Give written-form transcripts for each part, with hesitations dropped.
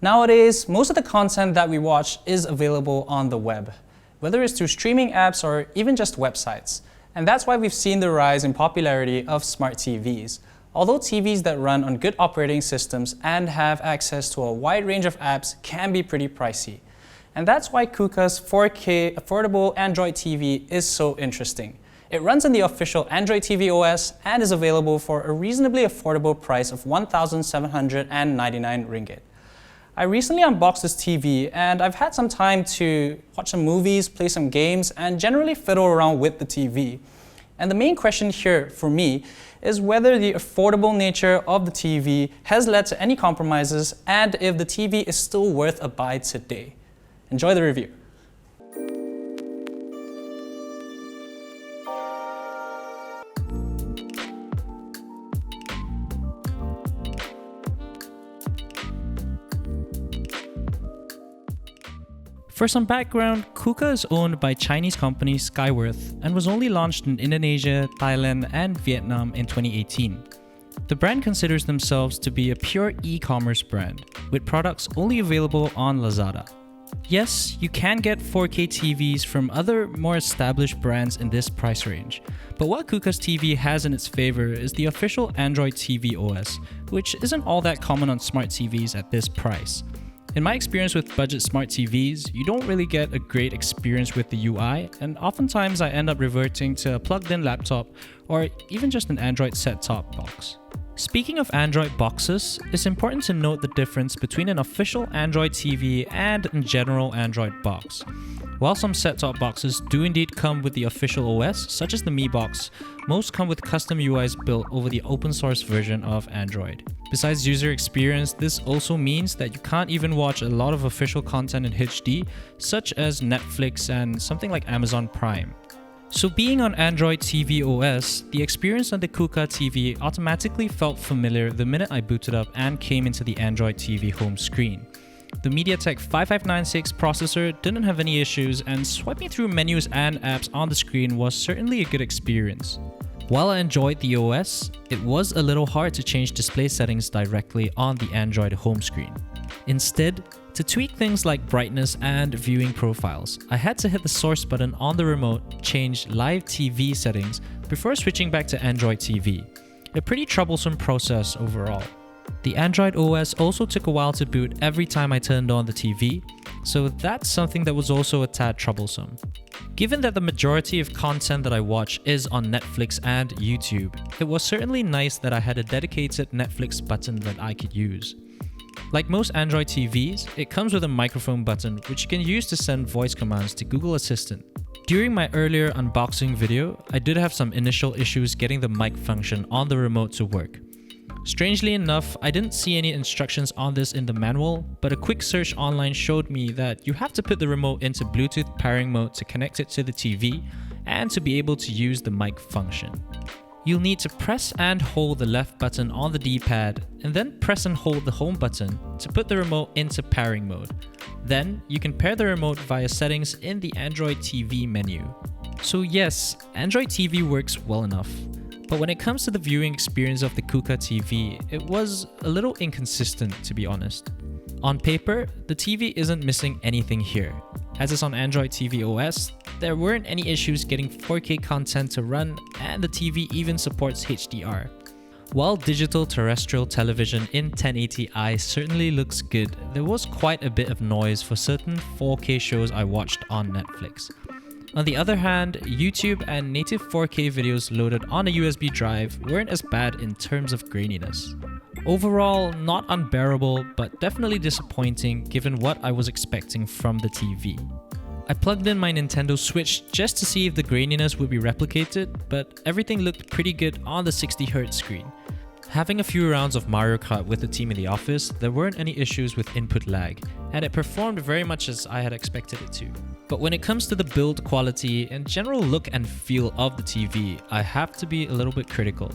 Nowadays, most of the content that we watch is available on the web, whether it's through streaming apps or even just websites. And that's why we've seen the rise in popularity of smart TVs. Although TVs that run on good operating systems and have access to a wide range of apps can be pretty pricey. And that's why Coocaa's 4K affordable Android TV is so interesting. It runs on the official Android TV OS and is available for a reasonably affordable price of 1,799 ringgit. I recently unboxed this TV and I've had some time to watch some movies, play some games, and generally fiddle around with the TV. And the main question here for me is whether the affordable nature of the TV has led to any compromises and if the TV is still worth a buy today. Enjoy the review. For some background, Coocaa is owned by Chinese company Skyworth and was only launched in Indonesia, Thailand, and Vietnam in 2018. The brand considers themselves to be a pure e-commerce brand, with products only available on Lazada. Yes, you can get 4K TVs from other more established brands in this price range, but what Coocaa's TV has in its favor is the official Android TV OS, which isn't all that common on smart TVs at this price. In my experience with budget smart TVs, you don't really get a great experience with the UI, and oftentimes I end up reverting to a plugged-in laptop or even just an Android set-top box. Speaking of Android boxes, it's important to note the difference between an official Android TV and a general Android box. While some set-top boxes do indeed come with the official OS, such as the Mi Box, most come with custom UIs built over the open source version of Android. Besides user experience, this also means that you can't even watch a lot of official content in HD, such as Netflix and something like Amazon Prime. So being on Android TV OS, the experience on the Coocaa TV automatically felt familiar the minute I booted up and came into the Android TV home screen. The MediaTek 5596 processor didn't have any issues, and swiping through menus and apps on the screen was certainly a good experience. While I enjoyed the OS, it was a little hard to change display settings directly on the Android home screen. Instead, to tweak things like brightness and viewing profiles, I had to hit the source button on the remote, change live TV settings before switching back to Android TV. A pretty troublesome process overall. The Android OS also took a while to boot every time I turned on the TV, so that's something that was also a tad troublesome. Given that the majority of content that I watch is on Netflix and YouTube, it was certainly nice that I had a dedicated Netflix button that I could use. Like most Android TVs, it comes with a microphone button which you can use to send voice commands to Google Assistant. During my earlier unboxing video, I did have some initial issues getting the mic function on the remote to work. Strangely enough, I didn't see any instructions on this in the manual, but a quick search online showed me that you have to put the remote into Bluetooth pairing mode to connect it to the TV and to be able to use the mic function. You'll need to press and hold the left button on the D-pad and then press and hold the home button to put the remote into pairing mode. Then you can pair the remote via settings in the Android TV menu. So yes, Android TV works well enough. But when it comes to the viewing experience of the Coocaa TV, it was a little inconsistent, to be honest. On paper, the TV isn't missing anything here. As is on Android TV OS, there weren't any issues getting 4K content to run, and the TV even supports HDR. While digital terrestrial television in 1080i certainly looks good, there was quite a bit of noise for certain 4K shows I watched on Netflix. On the other hand, YouTube and native 4K videos loaded on a USB drive weren't as bad in terms of graininess. Overall, not unbearable, but definitely disappointing given what I was expecting from the TV. I plugged in my Nintendo Switch just to see if the graininess would be replicated, but everything looked pretty good on the 60Hz screen. Having a few rounds of Mario Kart with the team in the office, there weren't any issues with input lag, and it performed very much as I had expected it to. But when it comes to the build quality and general look and feel of the TV, I have to be a little bit critical.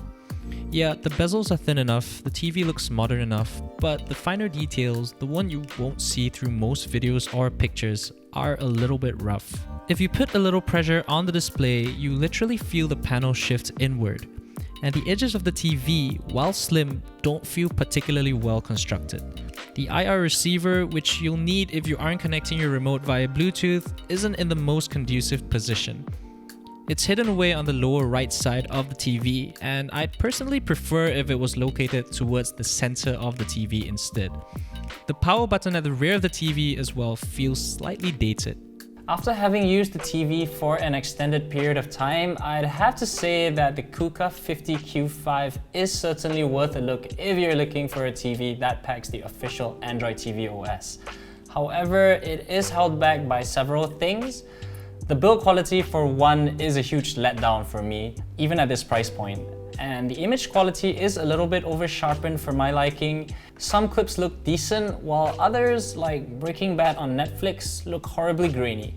Yeah, the bezels are thin enough, the TV looks modern enough, but the finer details, the one you won't see through most videos or pictures, are a little bit rough. If you put a little pressure on the display, you literally feel the panel shift inward. and the edges of the TV, while slim, don't feel particularly well constructed. The IR receiver, which you'll need if you aren't connecting your remote via Bluetooth, isn't in the most conducive position. It's hidden away on the lower right side of the TV, and I'd personally prefer if it was located towards the center of the TV instead. The power button at the rear of the TV as well feels slightly dated. After having used the TV for an extended period of time, I'd have to say that the Coocaa 50Q5 is certainly worth a look if you're looking for a TV that packs the official Android TV OS. However, it is held back by several things. The build quality, for one, is a huge letdown for me, even at this price point. And the image quality is a little bit over-sharpened for my liking. Some clips look decent, while others, like Breaking Bad on Netflix, look horribly grainy.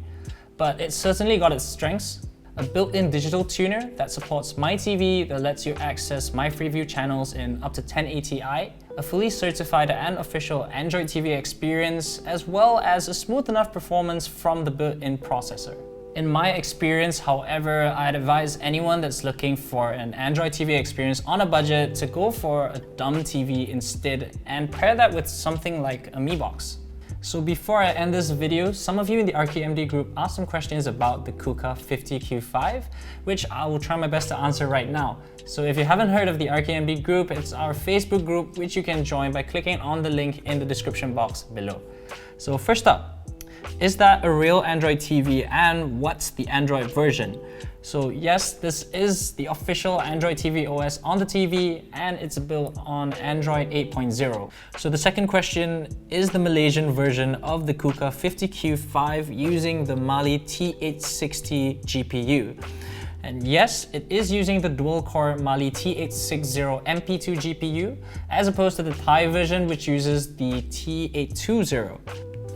But it certainly got its strengths. A built-in digital tuner that supports my TV that lets you access my Freeview channels in up to 1080i, a fully certified and official Android TV experience, as well as a smooth enough performance from the built-in processor. In my experience, however, I'd advise anyone that's looking for an Android TV experience on a budget to go for a dumb TV instead and pair that with something like a Mi Box. So before I end this video, some of you in the RKMD group asked some questions about the Coocaa 50Q5, which I will try my best to answer right now. So if you haven't heard of the RKMD group, it's our Facebook group which you can join by clicking on the link in the description box below. So first up, is that a real Android TV, and what's the Android version? So yes, this is the official Android TV OS on the TV, and it's built on Android 8.0. So the second question is the Malaysian version of the Coocaa 50Q5 using the Mali T860 GPU. And yes, it is using the dual-core Mali T860 MP2 GPU, as opposed to the Thai version which uses the T820.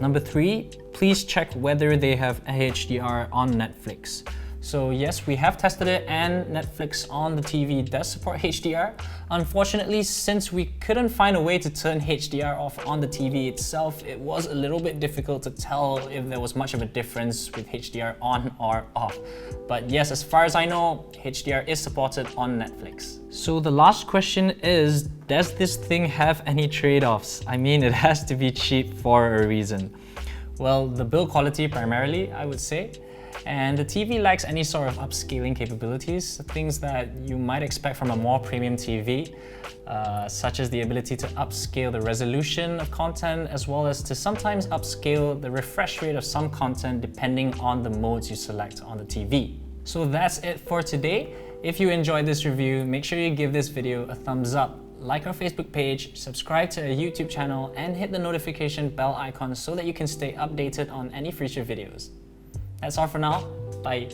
Number 3, please check whether they have HDR on Netflix. So yes, we have tested it, and Netflix on the TV does support HDR. Unfortunately, since we couldn't find a way to turn HDR off on the TV itself, it was a little bit difficult to tell if there was much of a difference with HDR on or off. But yes, as far as I know, HDR is supported on Netflix. So the last question is, does this thing have any trade-offs? I mean, it has to be cheap for a reason. Well, the build quality primarily, I would say. And the TV lacks any sort of upscaling capabilities, things that you might expect from a more premium TV, such as the ability to upscale the resolution of content, as well as to sometimes upscale the refresh rate of some content depending on the modes you select on the TV. So that's it for today. If you enjoyed this review, make sure you give this video a thumbs up, like our Facebook page, subscribe to our YouTube channel, and hit the notification bell icon so that you can stay updated on any future videos. That's all for now. Bye.